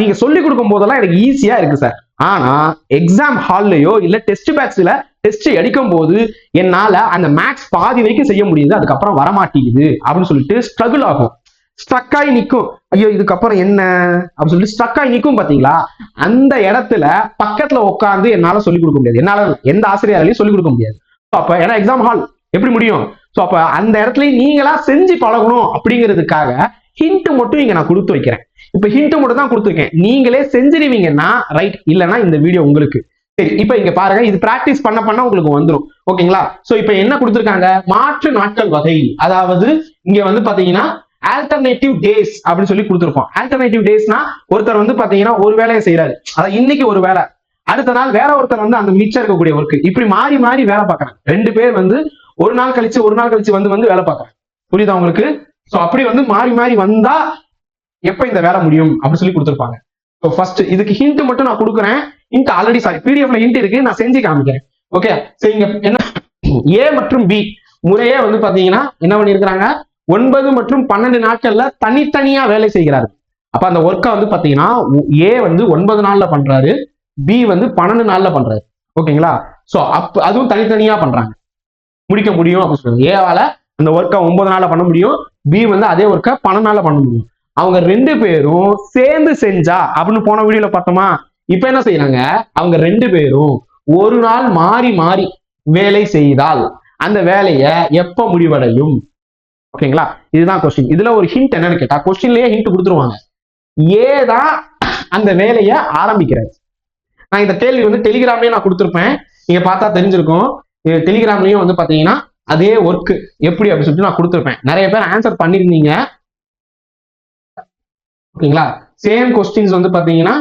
நீங்க சொல்லி கொடுக்கும் போதெல்லாம் எனக்கு ஈஸியா இருக்கு சார். ஆனா எக்ஸாம் ஹால்லயோ இல்ல டெஸ்ட் பேட்ச்ல டெஸ்ட் எடுக்கும் போது என்னால அந்த மேக்ஸ் பாதி வரைக்கும் செய்ய முடியுது, அதுக்கப்புறம் வரமாட்டேங்குது அப்படின்னு சொல்லிட்டு ஸ்ட்ரகிள் ஆகும், ஸ்ட்ரக் ஆகி நிற்கும். ஐயோ இதுக்கப்புறம் என்ன அப்படின்னு சொல்லிட்டு ஸ்ட்ரக் ஆகி நிற்கும் பாத்தீங்களா? அந்த இடத்துல பக்கத்துல உட்காந்து என்னால சொல்லிக் கொடுக்க முடியாது, என்னால எந்த ஆசிரியராலையும் சொல்லிக் கொடுக்க முடியாது. அப்ப ஏன்னா எக்ஸாம் ஹால் எப்படி முடியும்? சோ அப்ப அந்த இடத்துல நீங்களா செஞ்சு பழகணும் அப்படிங்கிறதுக்காக ஹிண்ட் மட்டும் இங்க நான் கொடுத்து வைக்கிறேன். இப்ப ஹிண்ட் மட்டும் தான் கொடுத்துருக்கேன், நீங்களே செஞ்சிருவீங்கன்னா ரைட், இல்லைன்னா இந்த வீடியோ உங்களுக்கு. சரி, இப்ப இங்க பாருங்க, இது பிராக்டிஸ் பண்ண பண்ண உங்களுக்கு வந்துடும். ஓகேங்களா? சோ இப்ப என்ன கொடுத்துருக்காங்க, மாற்று நாட்கள் வகை. அதாவது இங்க வந்து பாத்தீங்கன்னா ஆல்டர்னேட்டிவ் டேஸ் அப்படின்னு சொல்லி கொடுத்துருப்போம். ஆல்டர்னேட்டிவ் டேஸ்னா ஒருத்தர் வந்து பாத்தீங்கன்னா ஒரு வேலையை செய்யறாரு, அதாவது இன்னைக்கு ஒரு வேலை, அடுத்த நாள் வேற ஒருத்தர் வந்து அந்த மிச்சம் இருக்கக்கூடிய ஒர்க், இப்படி மாறி மாறி வேலை பார்க்கறாங்க. ரெண்டு பேர் வந்து ஒரு நாள் கழிச்சு வந்து வேலை பார்க்கறாங்க. புரியுதா உங்களுக்கு? சோ அப்படி வந்து மாறி மாறி வந்தா எப்ப இந்த வேலை முடியும் அப்படின்னு சொல்லி கொடுத்துருப்பாங்க. ஸோ ஃபர்ஸ்ட் இதுக்கு ஹிண்ட் மட்டும் நான் கொடுக்குறேன். ஹிண்ட் ஆல்ரெடி பிடிஎஃப்ல ஹிண்ட் இருக்கு, நான் செஞ்சு காமிக்கிறேன். ஓகே, சரி இங்க என்ன ஏ மற்றும் பி முறையே வந்து பாத்தீங்கன்னா என்ன பண்ணிருக்கிறாங்க, 9 மற்றும் 12 நாட்கள்ல தனித்தனியா வேலை செய்கிறாரு. அப்ப அந்த ஒர்க்கை வந்து பாத்தீங்கன்னா ஏ வந்து 9 நாள்ல பண்றாரு, பி வந்து 12 நாள்ல பண்றாரு. ஓகேங்களா? சோ அப்ப அதுவும் தனித்தனியா பண்றாங்க, முடிக்க முடியும் அப்படின்னு சொல்லுவாங்க. ஏவால அந்த ஒர்க்கை 9 நாள்ல பண்ண முடியும், பி வந்து அதே ஒர்க்கை 12 நாள்ல பண்ண முடியும். அவங்க ரெண்டு பேரும் சேர்ந்து செஞ்சா அப்படின்னு போன வீடியோல பார்த்தோமா? இப்ப என்ன செய்யறாங்க, அவங்க ரெண்டு பேரும் ஒரு நாள் மாறி மாறி வேலை செய்தால் அந்த வேலையை எப்ப முடிவடையும்? ஓகேங்களா? இதுதான் கொஸ்டின். இதுல ஒரு ஹிண்ட் என்னன்னு கேட்டா, கொஸ்டின்லயே ஹிண்ட் கொடுத்துருவாங்க, ஏதான் அந்த வேலையை ஆரம்பிக்கிறாரு. நான் இந்த கேள்வி வந்து டெலிகிராம்லயே நான் கொடுத்துருப்பேன், நீங்க பார்த்தா தெரிஞ்சிருக்கும். டெலிகிராம்லயும் வந்து பாத்தீங்கன்னா அதே ஒர்க் எப்படி அப்படின்னு சொல்லிட்டு நான் கொடுத்துருப்பேன். நிறைய பேர் ஆன்சர் பண்ணிருந்தீங்க. ஓகேங்களா? சேம் கொஸ்டின்ஸ் வந்து பாத்தீங்கன்னா